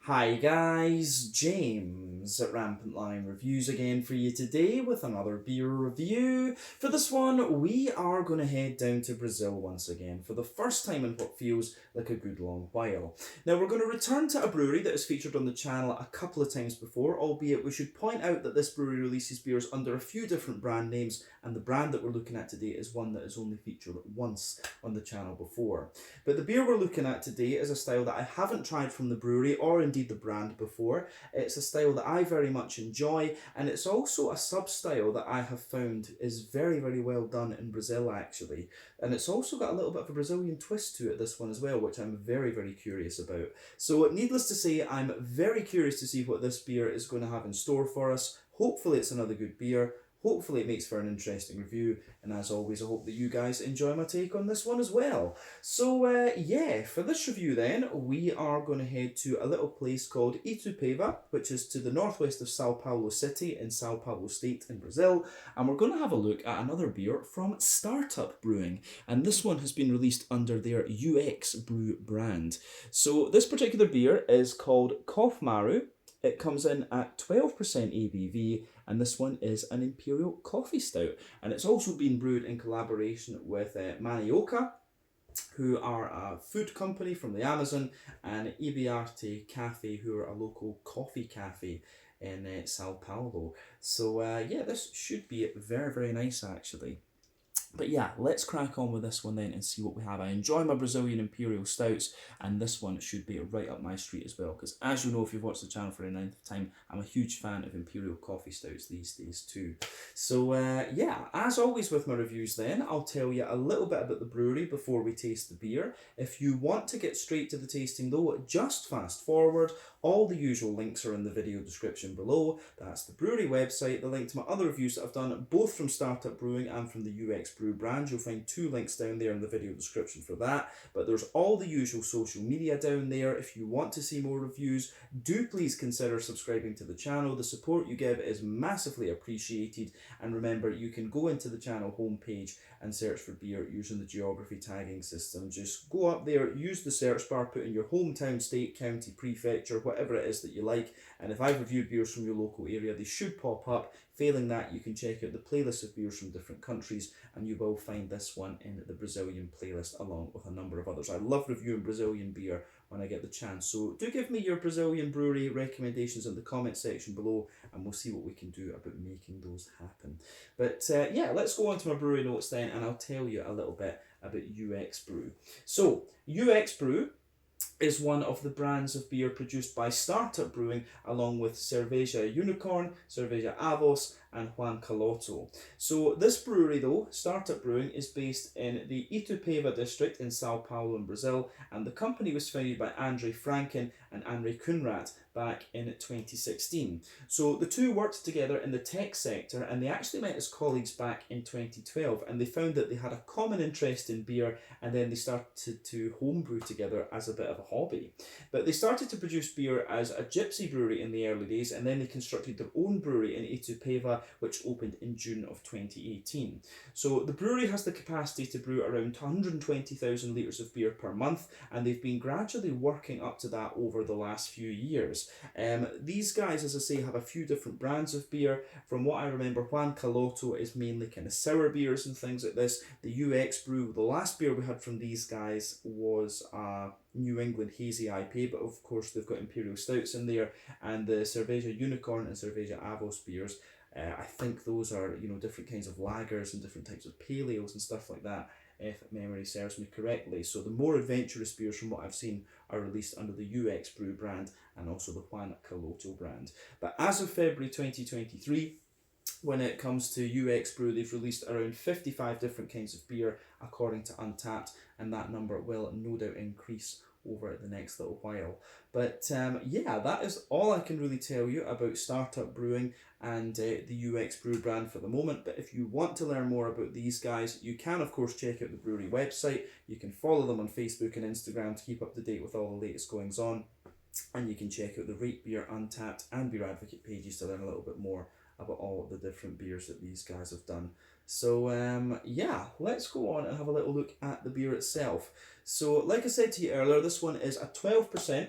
Hi guys, James at Rampant Lion Reviews again for you today with another beer review. For this one, we are going to head down to Brazil once again for the first time in what feels like a good long while. Now we're going to return to a brewery that has featured on the channel a couple of times before, albeit we should point out that this brewery releases beers under a few different brand names, and the brand that we're looking at today is one that has only featured once on the channel before. But the beer we're looking at today is a style that I haven't tried from the brewery or indeed the brand before. It's a style that I very much enjoy, and it's also a sub-style that I have found is very, very well done in Brazil actually. And it's also got a little bit of a Brazilian twist to it, this one as well, which I'm very, very curious about. So needless to say, I'm very curious to see what this beer is going to have in store for us. Hopefully it's another good beer. Hopefully it makes for an interesting review, and as always I hope that you guys enjoy my take on this one as well. So yeah, for this review then, we are going to head to a little place called Itupeva, which is to the northwest of São Paulo city in São Paulo state in Brazil, and we're going to have a look at another beer from Startup Brewing, and this one has been released under their UX Brew brand. So this particular beer is called Coffmaru. It comes in at 12% ABV, and this one is an Imperial Coffee Stout. And it's also been brewed in collaboration with Manioca, who are a food company from the Amazon, and Ibiarte Cafe, who are a local coffee cafe in São Paulo. So yeah, this should be very, very nice actually. But yeah, let's crack on with this one then and see what we have. I enjoy my Brazilian Imperial Stouts, and this one should be right up my street as well, because as you know, if you've watched the channel for the 9th time, I'm a huge fan of Imperial Coffee Stouts these days too. So yeah, as always with my reviews then, I'll tell you a little bit about the brewery before we taste the beer. If you want to get straight to the tasting though, just fast forward. All the usual links are in the video description below. That's the brewery website, the link to my other reviews that I've done, both from Startup Brewing and from the UX Brew brand. You'll find 2 links down there in the video description for that. But there's all the usual social media down there. If you want to see more reviews, do please consider subscribing to the channel. The support you give is massively appreciated. And remember, you can go into the channel homepage and search for beer using the geography tagging system. Just go up there, use the search bar, put in your hometown, state, county, prefecture, whatever it is that you like, and if I've reviewed beers from your local area, they should pop up. Failing that, you can check out the playlist of beers from different countries, and you will find this one in the Brazilian playlist along with a number of others. I love reviewing Brazilian beer when I get the chance, so do give me your Brazilian brewery recommendations in the comment section below, and we'll see what we can do about making those happen. But yeah, let's go on to my brewery notes then, and I'll tell you a little bit about UX Brew. So UX Brew is one of the brands of beer produced by Startup Brewing, along with Cerveja Unicorn, Cerveja Avos, and Juan Caloto. So this brewery though, Startup Brewing, is based in the Itupeva district in São Paulo in Brazil, and the company was founded by Andre Franken and Andre Kunrat back in 2016. So the two worked together in the tech sector, and they actually met as colleagues back in 2012, and they found that they had a common interest in beer, and then they started to homebrew together as a bit of a hobby. But they started to produce beer as a gypsy brewery in the early days, and then they constructed their own brewery in Itupeva, which opened in June of 2018. So the brewery has the capacity to brew around 120,000 litres of beer per month, and they've been gradually working up to that over the last few years. These guys, as I say, have a few different brands of beer. From what I remember, Juan Caloto is mainly kind of sour beers and things like this. The UX Brew, the last beer we had from these guys was New England Hazy IPA, but of course they've got Imperial Stouts in there, and the Cerveja Unicorn and Cerveja Avos beers. I think those are, you know, different kinds of lagers and different types of pale ales and stuff like that, if memory serves me correctly. So the more adventurous beers from what I've seen are released under the UX Brew brand and also the Juan Caloto brand. But as of February 2023, when it comes to UX Brew, they've released around 55 different kinds of beer according to Untappd, and that number will no doubt increase over the next little while. But yeah, that is all I can really tell you about Startup Brewing and the UX Brew brand for the moment. But if you want to learn more about these guys, you can of course check out the brewery website. You can follow them on Facebook and Instagram to keep up to date with all the latest goings on, and you can check out the Rate Beer, Untappd and Beer Advocate pages to learn a little bit more about all of the different beers that these guys have done. So yeah, let's go on and have a little look at the beer itself. So like I said to you earlier, this one is a 12%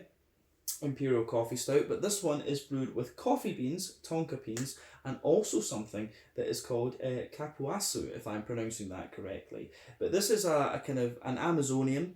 Imperial Coffee Stout, but this one is brewed with coffee beans, tonka beans, and also something that is called capuaçu, if I'm pronouncing that correctly. But this is a kind of an Amazonian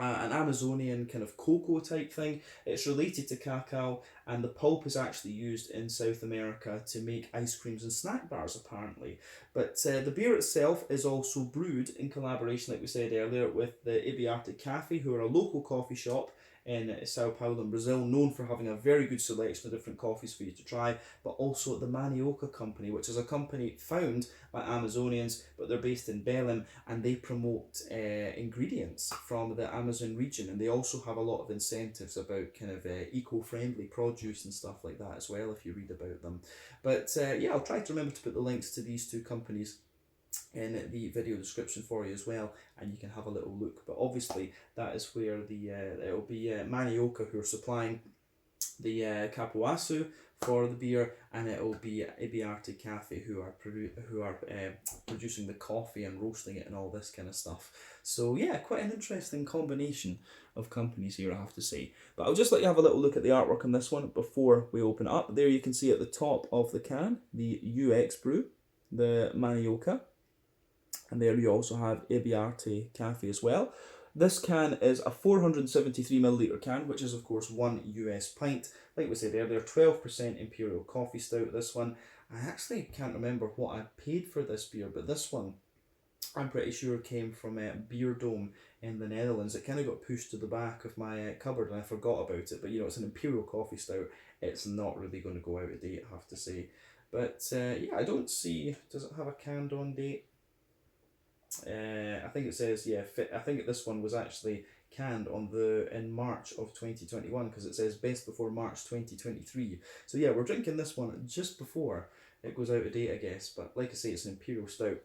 kind of cocoa type thing. It's related to cacao, and the pulp is actually used in South America to make ice creams and snack bars, apparently. But the beer itself is also brewed in collaboration, like we said earlier, with the Ibiarte Cafe, who are a local coffee shop in São Paulo in Brazil, known for having a very good selection of different coffees for you to try, but also the Manioca Company, which is a company found by Amazonians, but they're based in Belém, and they promote ingredients from the Amazon region, and they also have a lot of incentives about kind of eco-friendly produce and stuff like that as well, if you read about them. But yeah, I'll try to remember to put the links to these two companies in the video description for you as well, and you can have a little look. But obviously that is where the it'll be Manioca who are supplying the capuaçu for the beer, and it'll be Ibiarte Cafe who are producing the coffee and roasting it and all this kind of stuff. So yeah, quite an interesting combination of companies here, I have to say. But I'll just let you have a little look at the artwork on this one before we open it up. There you can see at the top of the can the UX Brew, the Manioca, and there you also have Ibiarte Cafe as well. This can is a 473 milliliter can, which is of course 1 US pint. Like we said earlier, 12% Imperial Coffee Stout. This one, I actually can't remember what I paid for this beer, but this one I'm pretty sure came from Beer Dome in the Netherlands. It kind of got pushed to the back of my cupboard and I forgot about it. But you know, it's an Imperial Coffee Stout. It's not really going to go out of date, I have to say. But yeah, I don't see. Does it have a canned on date? I think it says, yeah, I think this one was actually canned in March of 2021, because it says best before March 2023. So yeah, we're drinking this one just before it goes out of date, I guess. But like I say, it's an Imperial Stout,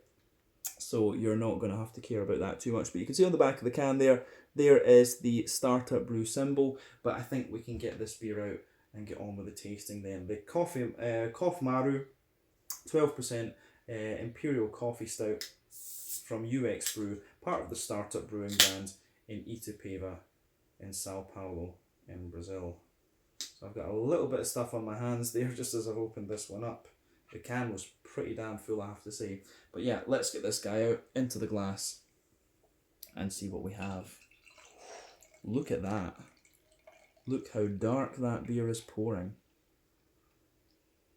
so you're not going to have to care about that too much. But you can see on the back of the can there is the Startup Brew symbol. But I think we can get this beer out and get on with the tasting then. The Coffmaru 12% Imperial Coffee Stout from UX Brew, part of the Startup Brewing brand in Itupeva in São Paulo in Brazil. So I've got a little bit of stuff on my hands there just as I've opened this one up. The can was pretty damn full, I have to say. But yeah, let's get this guy out into the glass and see what we have. Look at that. Look how dark that beer is pouring.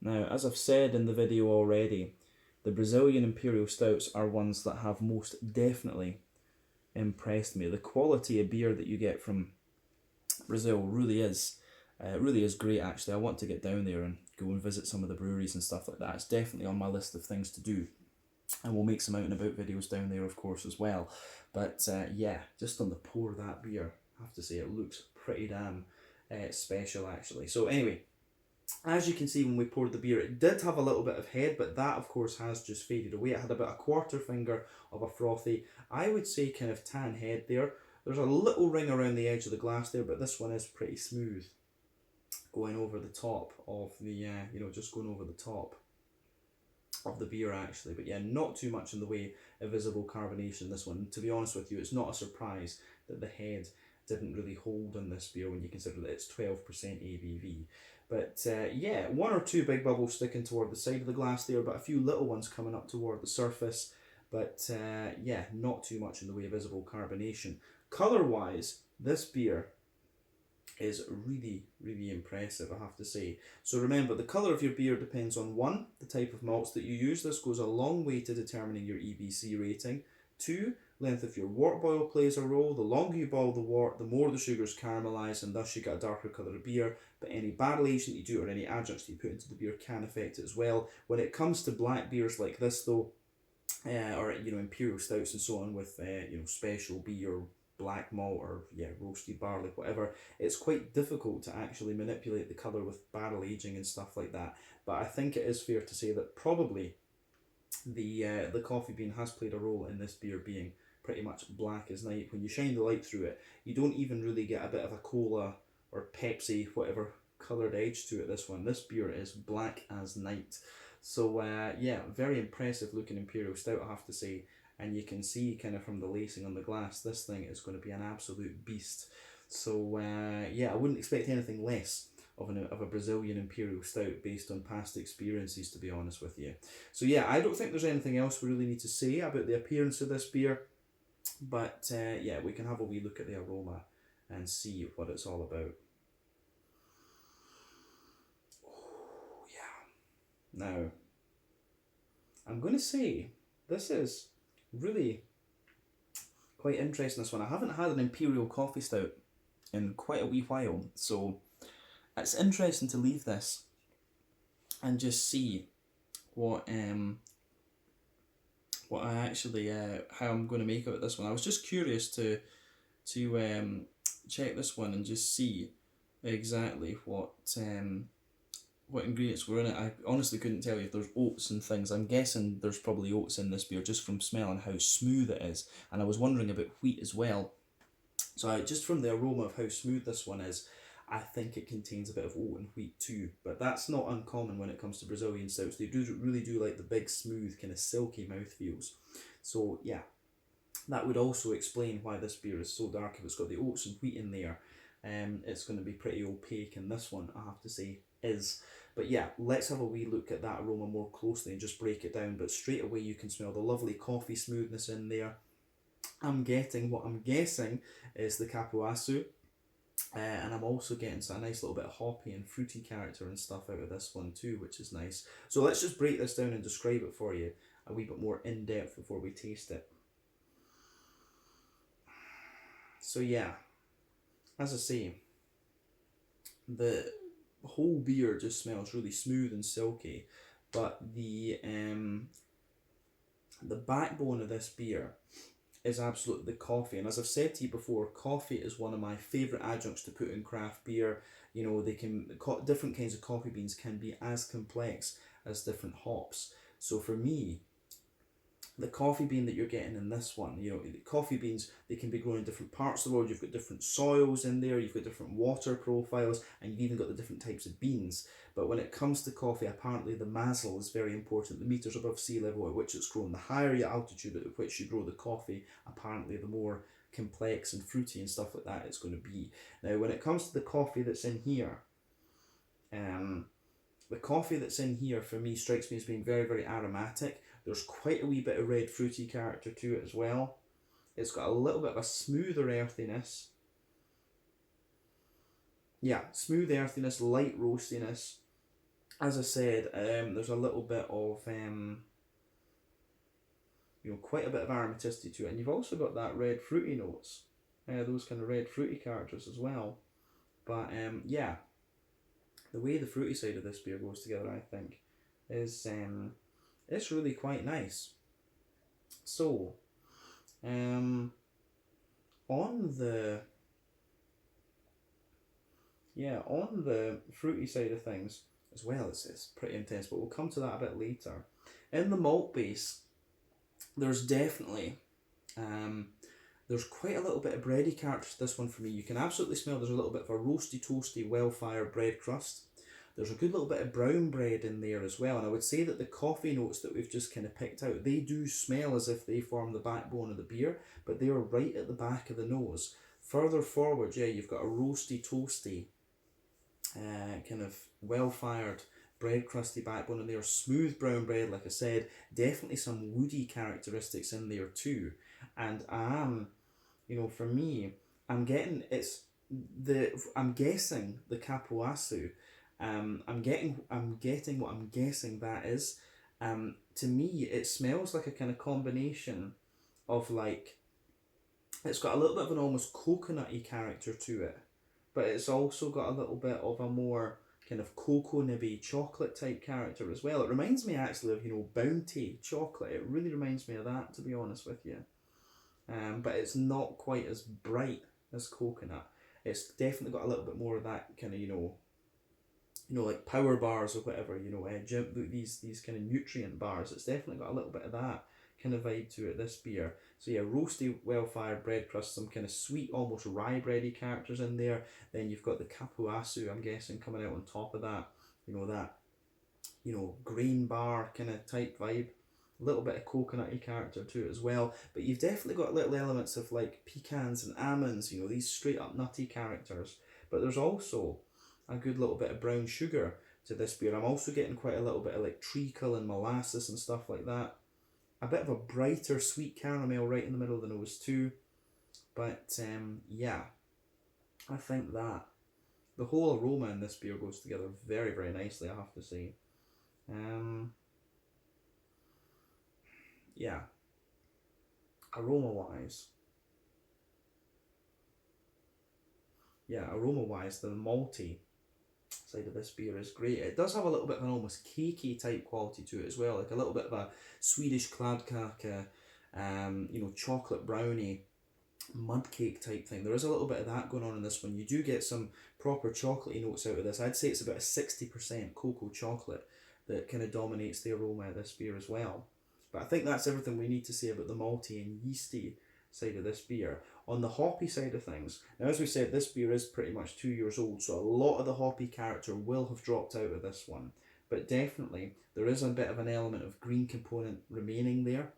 Now, as I've said in the video already, the Brazilian Imperial Stouts are ones that have most definitely impressed me. The quality of beer that you get from Brazil really is great, actually. I want to get down there and go and visit some of the breweries and stuff like that. It's definitely on my list of things to do. And we'll make some out and about videos down there, of course, as well. But yeah, just on the pour of that beer, I have to say it looks pretty damn special, actually. So anyway, as you can see, when we poured the beer, it did have a little bit of head, but that of course has just faded away. It had about a quarter finger of a frothy, I would say, kind of tan head there. There's a little ring around the edge of the glass there, but this one is pretty smooth, going over the top of the, just going over the top of the beer, actually. But yeah, not too much in the way of visible carbonation in this one. To be honest with you, it's not a surprise that the head didn't really hold in this beer when you consider that it's 12% ABV. But yeah, one or two big bubbles sticking toward the side of the glass there, but a few little ones coming up toward the surface. But yeah, not too much in the way of visible carbonation. Colour-wise, this beer is really, really impressive, I have to say. So remember, the colour of your beer depends on 1, the type of malts that you use. This goes a long way to determining your EBC rating. 2, length of your wort boil plays a role. The longer you boil the wort, the more the sugars caramelise, and thus you get a darker colour of beer. But any barrel aging that you do or any adjuncts that you put into the beer can affect it as well. When it comes to black beers like this though, or Imperial Stouts and so on, with special beer, black malt, or roasted barley, whatever, it's quite difficult to actually manipulate the colour with barrel aging and stuff like that. But I think it is fair to say that probably the coffee bean has played a role in this beer being pretty much black as night. When you shine the light through it, you don't even really get a bit of a cola or Pepsi, whatever coloured edge to it. This beer is black as night. So yeah, very impressive looking Imperial Stout, I have to say. And you can see kind of from the lacing on the glass, this thing is going to be an absolute beast. So yeah, I wouldn't expect anything less of a Brazilian Imperial Stout based on past experiences, to be honest with you. So yeah, I don't think there's anything else we really need to say about the appearance of this beer, but yeah, we can have a wee look at the aroma and see what it's all about. Oh yeah. Now, I'm going to say this is really quite interesting, this one. I haven't had an Imperial Coffee Stout in quite a wee while, so it's interesting to leave this and just see what I actually how I'm going to make out this one. I was just curious to check this one and just see exactly what ingredients were in it. I honestly couldn't tell you if there's oats and things. I'm guessing there's probably oats in this beer just from smelling how smooth it is, and I was wondering about wheat as well. So just from the aroma of how smooth this one is, I think it contains a bit of oat and wheat too, but that's not uncommon when it comes to Brazilian stouts. They really do like the big, smooth, kind of silky mouthfeels. So yeah, that would also explain why this beer is so dark. If it's got the oats and wheat in there, it's going to be pretty opaque, and this one, I have to say, is. But yeah, let's have a wee look at that aroma more closely and just break it down. But straight away you can smell the lovely coffee smoothness in there. I'm getting, what I'm guessing is the Capuaçu, and I'm also getting a nice little bit of hoppy and fruity character and stuff out of this one too, which is nice. So let's just break this down and describe it for you a wee bit more in depth before we taste it. So yeah, as I say, the whole beer just smells really smooth and silky, but the backbone of this beer is absolutely the coffee. And as I've said to you before, coffee is one of my favourite adjuncts to put in craft beer. You know, different kinds of coffee beans can be as complex as different hops. So for me, the coffee bean that you're getting in this one, you know, the coffee beans, they can be grown in different parts of the world. You've got different soils in there, you've got different water profiles, and you've even got the different types of beans. But when it comes to coffee, apparently the mazel is very important, the meters above sea level at which it's grown. The higher your altitude at which you grow the coffee, apparently the more complex and fruity and stuff like that it's going to be. Now, when it comes to the coffee that's in here, the coffee that's in here for me strikes me as being very, very aromatic. There's quite a wee bit of red fruity character to it as well. It's got a little bit of a smoother earthiness. Yeah, smooth earthiness, light roastiness. As I said, there's a little bit of, quite a bit of aromaticity to it. And you've also got that red fruity notes. Those kind of red fruity characters as well. But yeah, the way the fruity side of this beer goes together, I think, is it's really quite nice. So, on the fruity side of things as well, it's pretty intense, but we'll come to that a bit later. In the malt base, there's definitely there's quite a little bit of bready character to this one for me. You can absolutely smell there's a little bit of a roasty, toasty, well-fired bread crust. There's a good little bit of brown bread in there as well, and I would say that the coffee notes that we've just kind of picked out, they do smell as if they form the backbone of the beer, but they are right at the back of the nose. Further forward, yeah, you've got a roasty, toasty, kind of well-fired bread crusty backbone in there, smooth brown bread, like I said, definitely some woody characteristics in there too, and for me, I'm guessing the Capuaçu. I'm getting what I'm guessing that is. To me, it smells like a kind of combination of it's got a little bit of an almost coconutty character to it, but it's also got a little bit of a more kind of cocoa nibby chocolate type character as well. It reminds me actually of Bounty chocolate. It really reminds me of that, to be honest with you. But it's not quite as bright as coconut. It's definitely got a little bit more of that kind of like power bars or whatever, these kind of nutrient bars. It's definitely got a little bit of that kind of vibe to it, this beer. So yeah, roasty, well-fired bread crust, some kind of sweet, almost rye bready characters in there. Then you've got the Capuaçu, I'm guessing, coming out on top of that. Grain bar kind of type vibe. A little bit of coconutty character to it as well, but you've definitely got little elements of like pecans and almonds, you know, these straight up nutty characters. But there's also a good little bit of brown sugar to this beer. I'm also getting quite a little bit of like treacle and molasses and stuff like that. A bit of a brighter sweet caramel right in the middle of the nose too. But yeah, I think that the whole aroma in this beer goes together very, very nicely, I have to say. Yeah, aroma-wise, the malty side of this beer is great. It does have a little bit of an almost cakey type quality to it as well, like a little bit of a Swedish kladdkaka, you know, chocolate brownie, mud cake type thing. There is a little bit of that going on in this one. You do get some proper chocolatey notes out of this. I'd say it's about a 60% cocoa chocolate that kind of dominates the aroma of this beer as well. But I think that's everything we need to say about the malty and yeasty side of this beer. On the hoppy side of things, now as we said, this beer is pretty much 2 years old, so a lot of the hoppy character will have dropped out of this one. But definitely, there is a bit of an element of green component remaining there.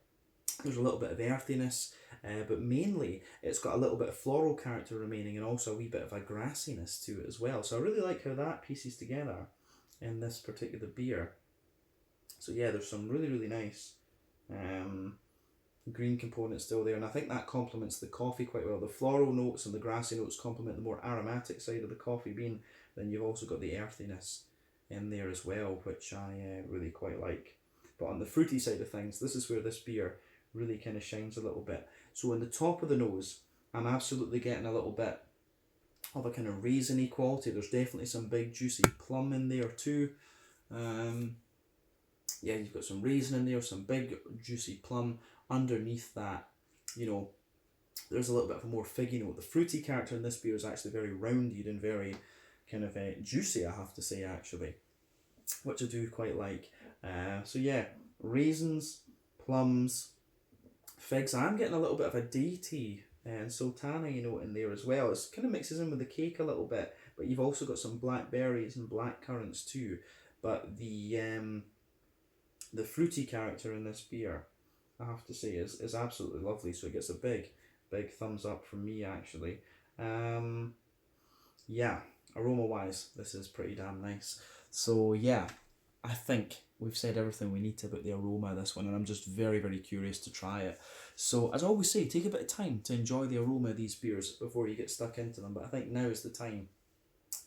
There's a little bit of earthiness, but mainly it's got a little bit of floral character remaining and also a wee bit of a grassiness to it as well. So I really like how that pieces together in this particular beer. So yeah, there's some really, really nice green components still there, and I think that complements the coffee quite well. The floral notes and the grassy notes complement the more aromatic side of the coffee bean. Then you've also got the earthiness in there as well, which I really quite like. But on the fruity side of things, this is where this beer really kind of shines a little bit. So in the top of the nose, I'm absolutely getting a little bit of a kind of raisiny quality. There's definitely some big juicy plum in there too. Yeah, you've got some raisin in there, some big juicy plum. Underneath that, you know, there's a little bit of a more figgy note. The fruity character in this beer is actually very rounded and very kind of juicy, I have to say, actually, which I do quite like. So yeah, raisins, plums, figs. I'm getting a little bit of a datey and sultana, you know, in there as well. It kind of mixes in with the cake a little bit, but you've also got some blackberries and black currants too. But the fruity character in this beer, I have to say, is absolutely lovely. So it gets a big thumbs up from me, actually. Yeah, aroma wise, this is pretty damn nice. So yeah, I think we've said everything we need to about the aroma of this one, and I'm just very, very curious to try it. So as I always say, take a bit of time to enjoy the aroma of these beers before you get stuck into them. But I think now is the time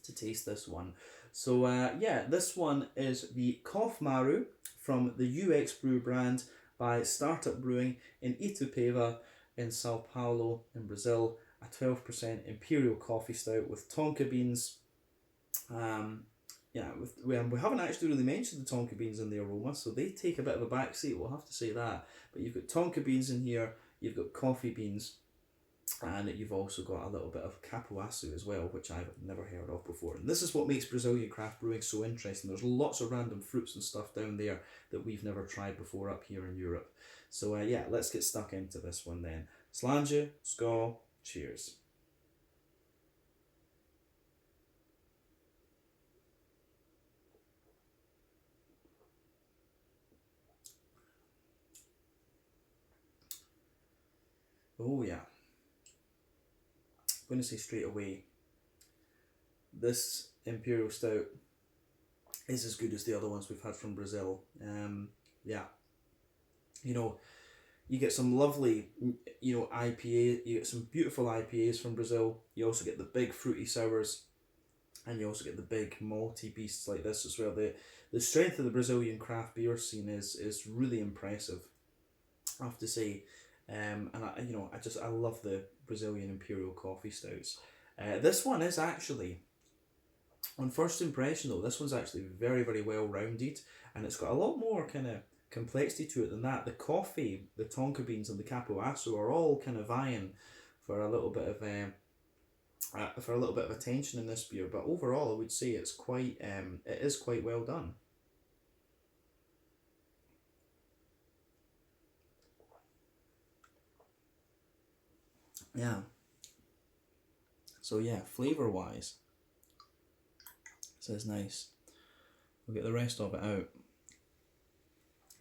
to taste this one. So yeah, this one is the Coffmaru from the UX Brew brand by Startup Brewing in Itupeva in São Paulo in Brazil. A 12% Imperial Coffee Stout with tonka beans. Yeah, we haven't actually really mentioned the tonka beans in the aroma, so they take a bit of a backseat, we'll have to say that. But you've got tonka beans in here, you've got coffee beans, and you've also got a little bit of capuaçu as well, which I've never heard of before. And this is what makes Brazilian craft brewing so interesting. There's lots of random fruits and stuff down there that we've never tried before up here in Europe. So yeah, let's get stuck into this one then. Sláinte, skål, cheers. Oh yeah. I'm going to say straight away, this Imperial Stout is as good as the other ones we've had from Brazil. Yeah, you know, you get some lovely, you know, IPA. You get some beautiful IPAs from Brazil. You also get the big fruity sours, and you also get the big malty beasts like this as well. The strength of the Brazilian craft beer scene is really impressive, I have to say. And I love the Brazilian Imperial Coffee Stouts. This one is actually, on first impression though, this one's actually very, very well rounded, and it's got a lot more kind of complexity to it than that. The coffee, the tonka beans, and the capuaçu are all kind of vying for a little bit of attention in this beer. But overall, I would say it is quite well done. Yeah. So yeah, flavour wise, this is nice. We'll get the rest of it out.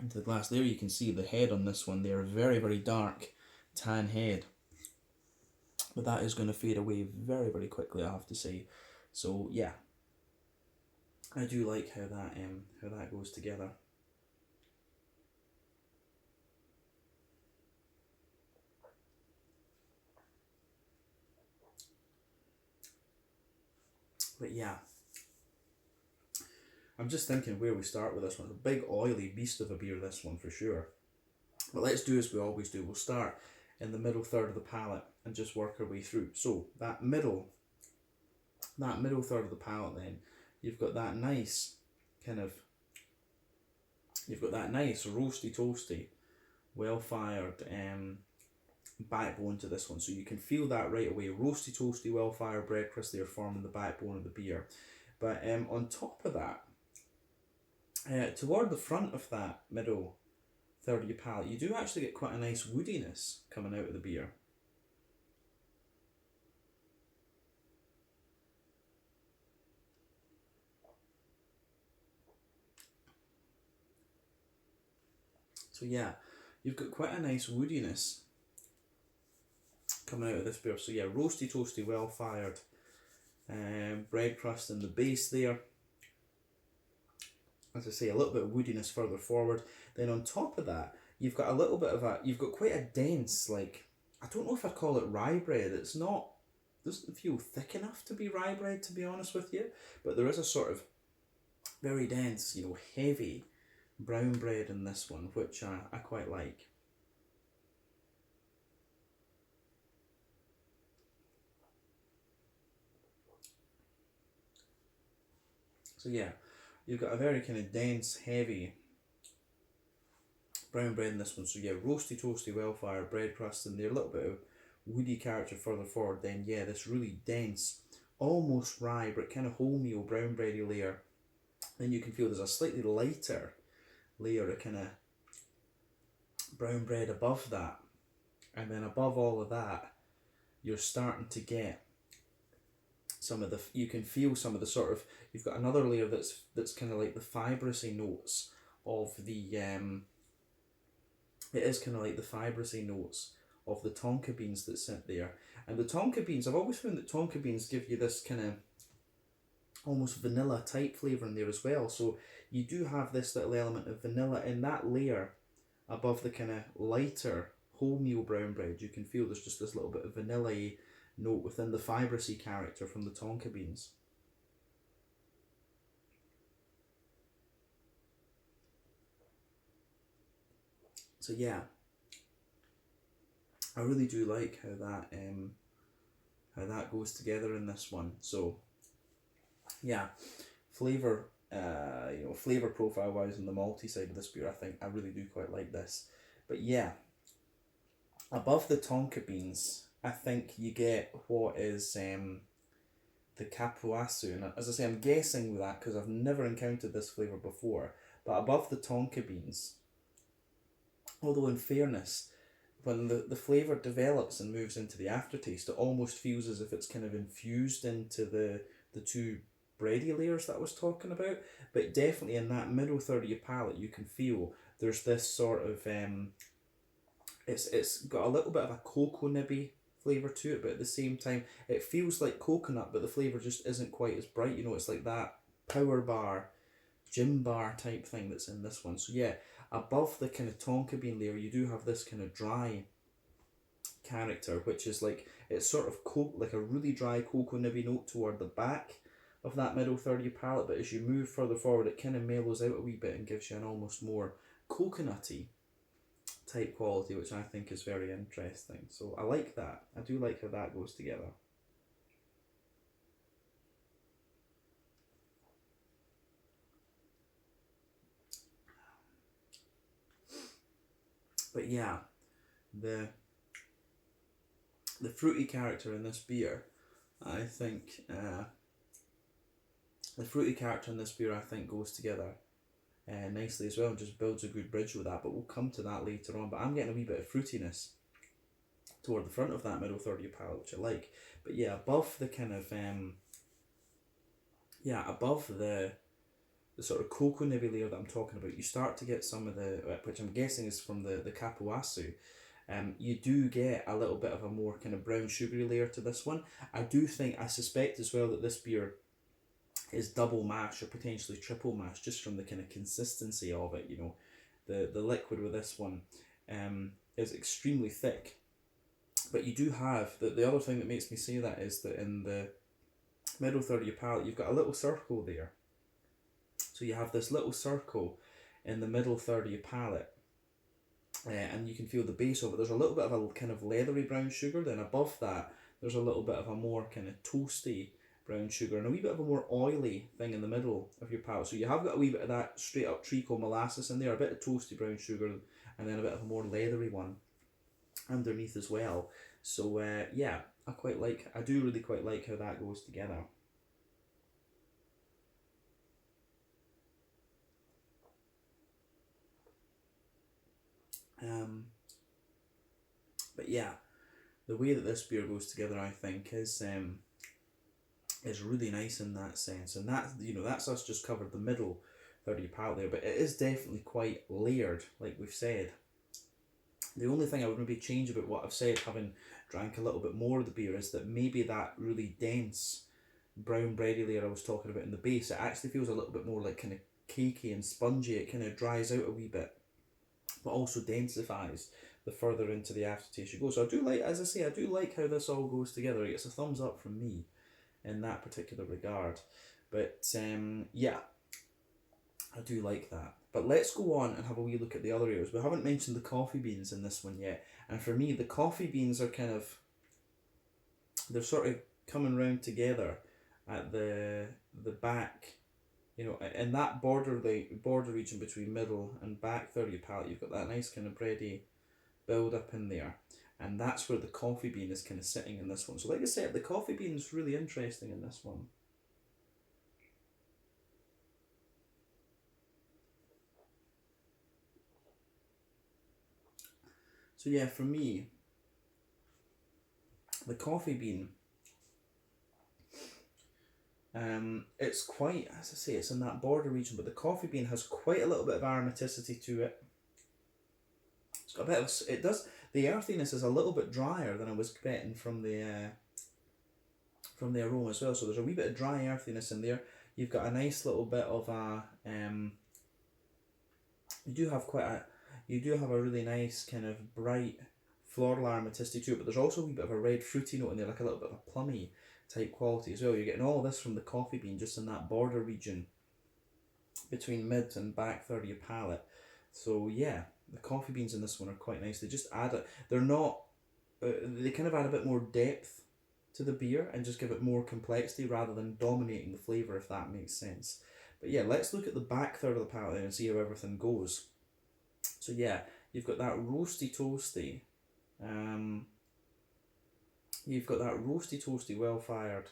into the glass. There you can see the head on this one there, very, very dark tan head. But that is going to fade away very, very quickly, I have to say. So yeah, I do like how that goes together. But yeah, I'm just thinking where we start with this one. It's a big oily beast of a beer, this one for sure. But let's do as we always do. We'll start in the middle third of the palate and just work our way through. So that middle third of the palate, then you've got that nice roasty toasty, well fired backbone to this one. So you can feel that right away. Roasty toasty, well fired bread crust there forming the backbone of the beer. But on top of that, toward the front of that middle third of your palate, you do actually get quite a nice woodiness coming out of the beer. So yeah, you've got quite a nice woodiness coming out of this beer. So yeah, roasty toasty, well fired bread crust in the base there. As I say, a little bit of woodiness further forward. Then on top of that, you've got quite a dense, like, I don't know if I'd call it rye bread. It's not, doesn't feel thick enough to be rye bread, to be honest with you. But there is a sort of very dense, heavy brown bread in this one, which I quite like. So yeah, you've got a very kind of dense, heavy brown bread in this one. So yeah, roasty toasty, well fired bread crust in there, a little bit of woody character further forward. Then yeah, this really dense, almost rye but kind of wholemeal brown bready layer. Then you can feel there's a slightly lighter layer of kind of brown bread above that, and then above all of that, you're starting to get you can feel some of the sort of, you've got another layer that's kind of like the fibrousy notes of the it is kind of like the fibrousy notes of the tonka beans that sit there. And the tonka beans, I've always found that tonka beans give you this kind of almost vanilla type flavour in there as well. So you do have this little element of vanilla in that layer above the kind of lighter wholemeal brown bread. You can feel there's just this little bit of vanilla-y note within the fibrousy character from the tonka beans. So yeah, I really do like how that goes together in this one. So yeah, flavour flavour profile wise on the malty side of this beer, I think I really do quite like this. But yeah, above the tonka beans, I think you get what is the capuaçu. And as I say, I'm guessing with that because I've never encountered this flavour before. But above the tonka beans, although in fairness, when the flavour develops and moves into the aftertaste, it almost feels as if it's kind of infused into the two bready layers that I was talking about. But definitely in that middle third of your palate, you can feel there's this sort of it's got a little bit of a cocoa nibby flavour to it, but at the same time it feels like coconut, but the flavour just isn't quite as bright. It's like that power bar, gym bar type thing that's in this one. So yeah, above the kind of tonka bean layer, you do have this kind of dry character, which is like, it's sort of like a really dry cocoa nibby note toward the back of that middle third of your palate, but as you move further forward, it kind of mellows out a wee bit and gives you an almost more coconutty type quality, which I think is very interesting. So I like that. I do like how that goes together. But yeah, the fruity character in this beer, I think goes together nicely as well, and just builds a good bridge with that. But we'll come to that later on. But I'm getting a wee bit of fruitiness toward the front of that middle third of your palate, which I like. But yeah, above the kind of above the the sort of cocoa nibby layer that I'm talking about, you start to get some of the, which I'm guessing is from the Capuaçu. You do get a little bit of a more kind of brown sugary layer to this one. I suspect as well that this beer is double mash or potentially triple mash, just from the kind of consistency of it. You know, the liquid with this one is extremely thick. But you do have, the other thing that makes me say that is that in the middle third of your palate, you've got a little circle there. So you have this little circle in the middle third of your palate, and you can feel the base of it. There's a little bit of a kind of leathery brown sugar. Then above that, there's a little bit of a more kind of toasty brown sugar, and a wee bit of a more oily thing in the middle of your palate. So you have got a wee bit of that straight up treacle molasses in there, a bit of toasty brown sugar, and then a bit of a more leathery one underneath as well. So yeah, I do really quite like how that goes together. But yeah, the way that this beer goes together, I think, is really nice in that sense, and that, you know, that's us just covered the middle third of your palate there, but it is definitely quite layered, like we've said. The only thing I would maybe change about what I've said, having drank a little bit more of the beer, is that maybe that really dense brown bready layer I was talking about in the base, it actually feels a little bit more like kind of cakey and spongy. It kind of dries out a wee bit, but also densifies the further into the aftertaste you go. So I do like, as I say, I do like how this all goes together. It gets a thumbs up from me in that particular regard. But yeah, I do like that. But let's go on and have a wee look at the other areas. We haven't mentioned the coffee beans in this one yet. And for me, the coffee beans are kind of, they're sort of coming round together at the back, you know, in that border region between middle and back third of your palate. You've got that nice kind of bready build up in there, and that's where the coffee bean is kind of sitting in this one. So like I said, the coffee bean is really interesting in this one. So yeah, for me, the coffee bean, it's quite, as I say, it's in that border region, but the coffee bean has quite a little bit of aromaticity to it. It's got a bit of, it does, the earthiness is a little bit drier than I was getting from the aroma as well. So there's a wee bit of dry earthiness in there. You've got a nice little bit of a, you do have a really nice kind of bright floral aromaticity to it, but there's also a wee bit of a red fruity note in there, like a little bit of a plummy type quality as well. You're getting all this from the coffee bean, just in that border region between mid and back third of your palate. So yeah, the coffee beans in this one are quite nice. They just add it. They're not. They kind of add a bit more depth to the beer and just give it more complexity rather than dominating the flavour, if that makes sense. But yeah, let's look at the back third of the palate and see how everything goes. So yeah, you've got that roasty toasty. You've got that roasty toasty, well fired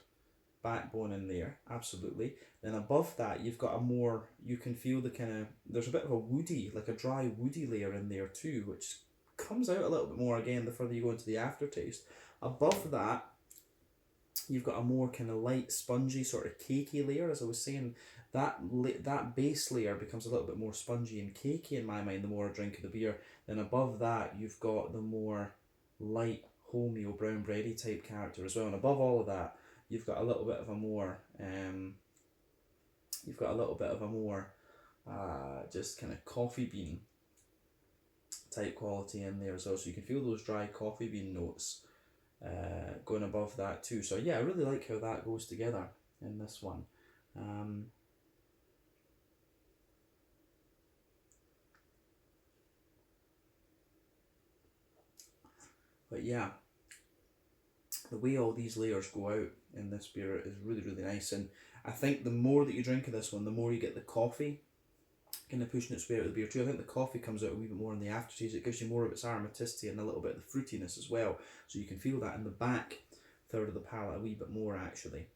backbone in there, absolutely. Then above that, you've got a more, you can feel the kind of, there's a bit of a woody, like a dry woody layer in there too, which comes out a little bit more again the further you go into the aftertaste. Above that, you've got a more kind of light, spongy, sort of cakey layer. As I was saying, that base layer becomes a little bit more spongy and cakey in my mind the more I drink of the beer. Then above that, you've got the more light, wholemeal, brown bready type character as well. And above all of that, you've got a little bit of a more, just kind of coffee bean type quality in there as well. So you can feel those dry coffee bean notes going above that too. So yeah, I really like how that goes together in this one. But yeah, the way all these layers go out in this beer is really, really nice. And I think the more that you drink of this one, the more you get the coffee kind of pushing its way out of the beer too. I think the coffee comes out a wee bit more in the aftertaste. It gives you more of its aromaticity and a little bit of the fruitiness as well. So you can feel that in the back third of the palate a wee bit more actually.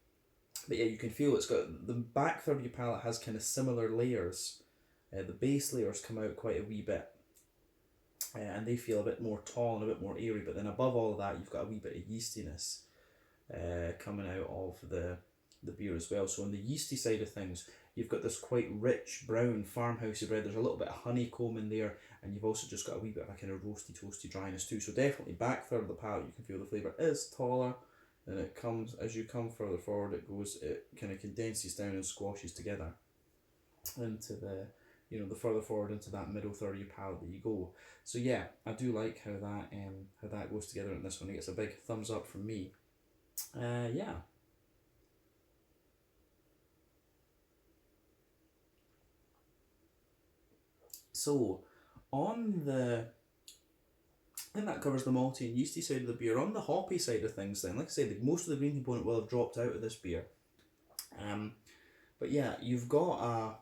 But yeah, you can feel it's got, the back third of your palate has kind of similar layers. The base layers come out quite a wee bit. And they feel a bit more tall and a bit more airy, but then above all of that, you've got a wee bit of yeastiness coming out of the the beer as well. So on the yeasty side of things, you've got this quite rich brown farmhousey bread. There's a little bit of honeycomb in there, and you've also just got a wee bit of a kind of roasty toasty dryness too. So definitely back third of the palate, you can feel the flavour is taller, and it comes as you come further forward. It kind of condenses down and squashes together into the the further forward into that middle third of your palate that you go. So yeah, I do like how that goes together in this one. It gets a big thumbs up from me. Yeah. So I think that covers the malty and yeasty side of the beer. On the hoppy side of things then, like I said, most of the green component will have dropped out of this beer. But yeah, you've got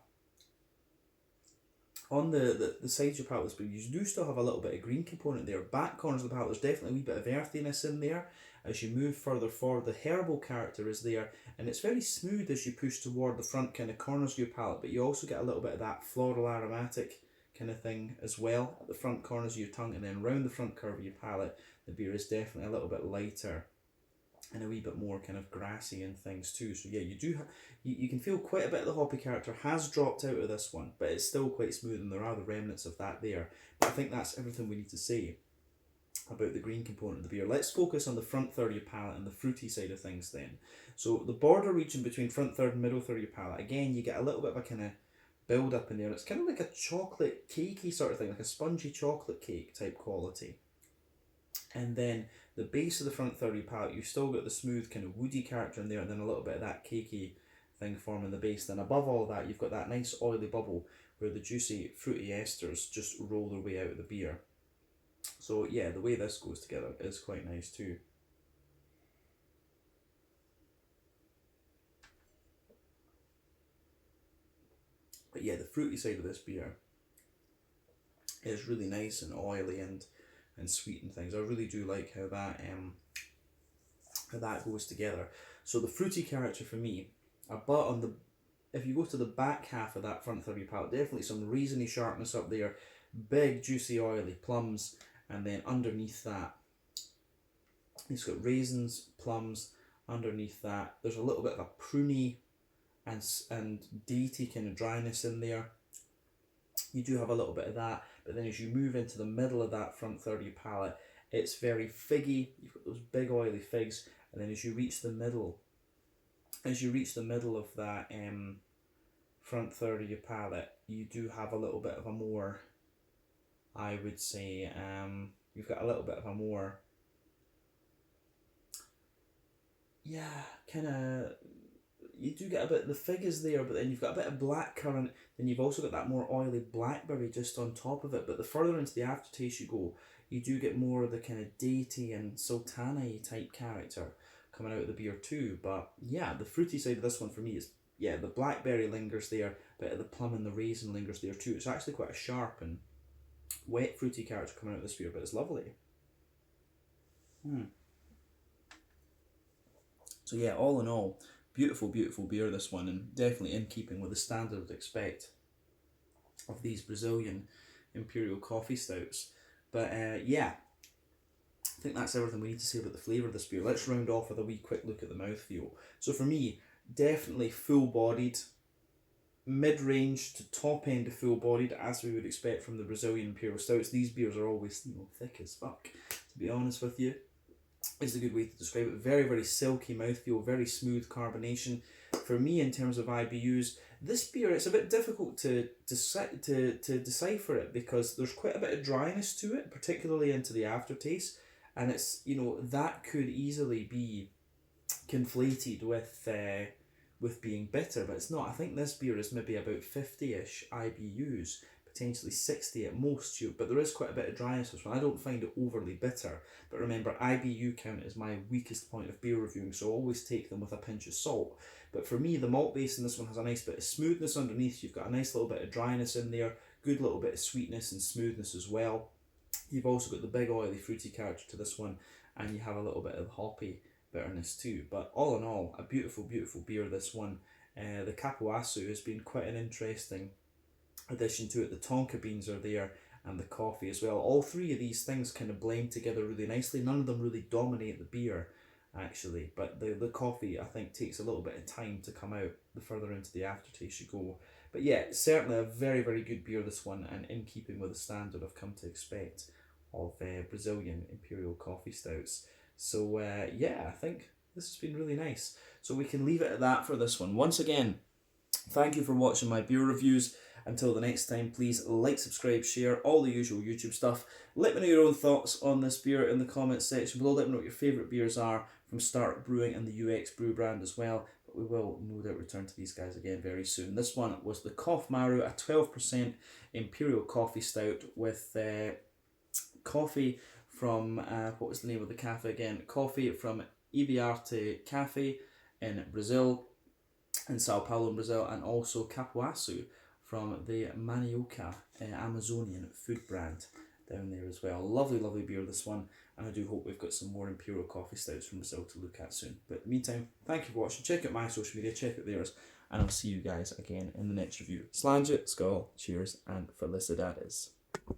on the sides of your palate, but you do still have a little bit of green component there. Back corners of the palate, there's definitely a wee bit of earthiness in there. As you move further forward, the herbal character is there, and it's very smooth as you push toward the front kind of corners of your palate, but you also get a little bit of that floral aromatic kind of thing as well at the front corners of your tongue, and then round the front curve of your palate, the beer is definitely a little bit lighter and a wee bit more kind of grassy and things too. So yeah, you do you can feel quite a bit of the hoppy character has dropped out of this one, but it's still quite smooth, and there are the remnants of that there. But I think that's everything we need to say about the green component of the beer. Let's focus on the front third of your palate and the fruity side of things then. So the border region between front third and middle third of your palate, again, you get a little bit of a kind of build up in there. It's kind of like a chocolate cakey sort of thing, like a spongy chocolate cake type quality. And then the base of the front third of your palate, you've still got the smooth kind of woody character in there, and then a little bit of that cakey thing forming the base. Then above all that, you've got that nice oily bubble where the juicy fruity esters just roll their way out of the beer. So yeah, the way this goes together is quite nice too. But yeah, the fruity side of this beer is really nice and oily and sweet and things. I really do like how that goes together. So the fruity character for me, if you go to the back half of that front third of your palate, definitely some raisiny sharpness up there, big juicy oily plums, and then underneath that, it's got raisins, plums. Underneath that, there's a little bit of a pruny and datey kind of dryness in there. You do have a little bit of that, but then as you move into the middle of that front third of your palate, it's very figgy. You've got those big oily figs, and then as you reach the middle of that front third of your palate, you do have a little bit of a more, I would say, you've got a little bit of a more, you do get a bit, the fig is there, but then you've got a bit of blackcurrant, then you've also got that more oily blackberry just on top of it. But the further into the aftertaste you go, you do get more of the kind of datey and sultana-y type character coming out of the beer too. But yeah, the fruity side of this one for me is, yeah, the blackberry lingers there, but the plum and the raisin lingers there too. It's actually quite a sharp and wet fruity character coming out of this beer, but it's lovely. So yeah, all in all, beautiful, beautiful beer, this one, and definitely in keeping with the standard I would expect of these Brazilian Imperial Coffee Stouts. But yeah, I think that's everything we need to say about the flavour of this beer. Let's round off with a wee quick look at the mouthfeel. So for me, definitely full-bodied, mid-range to top-end of full-bodied, as we would expect from the Brazilian Imperial Stouts. These beers are always, thick as fuck, to be honest with you. Is a good way to describe it. Very, very silky mouthfeel, very smooth carbonation. For me, in terms of IBUs, this beer, it's a bit difficult to decipher it, because there's quite a bit of dryness to it, particularly into the aftertaste, and it's, that could easily be conflated with being bitter, but it's not. I think this beer is maybe about 50-ish IBUs, potentially 60 at most, but there is quite a bit of dryness to this one. I don't find it overly bitter, but remember, IBU count is my weakest point of beer reviewing, so always take them with a pinch of salt. But for me, the malt base in this one has a nice bit of smoothness underneath. You've got a nice little bit of dryness in there, good little bit of sweetness and smoothness as well. You've also got the big oily fruity character to this one, and you have a little bit of hoppy bitterness too. But all in all, a beautiful, beautiful beer, this one. The capuaçu has been quite an interesting addition to it. The tonka beans are there, and the coffee as well. All three of these things kind of blend together really nicely. None of them really dominate the beer, actually, but the coffee I think takes a little bit of time to come out the further into the aftertaste you go. But yeah, certainly a very, very good beer, this one, and in keeping with the standard I've come to expect of Brazilian Imperial Coffee Stouts. So yeah, I think this has been really nice. So we can leave it at that for this one. Once again, thank you for watching my beer reviews. Until the next time, please like, subscribe, share, all the usual YouTube stuff. Let me know your own thoughts on this beer in the comments section below. Let me know what your favourite beers are from Start Brewing and the UX Brew brand as well. But we will no doubt return to these guys again very soon. This one was the Coffmaru, a 12% Imperial Coffee Stout with coffee from, what was the name of the cafe again? Coffee from Ibiarte Cafe in Brazil, in São Paulo in Brazil, and also Capuaçu from the Manioca Amazonian food brand down there as well. Lovely, lovely beer, this one, and I do hope we've got some more Imperial Coffee Stouts from Brazil to look at soon. But in the meantime, thank you for watching. Check out my social media, check out theirs, and I'll see you guys again in the next review. Slange, Skål, cheers, and felicidades.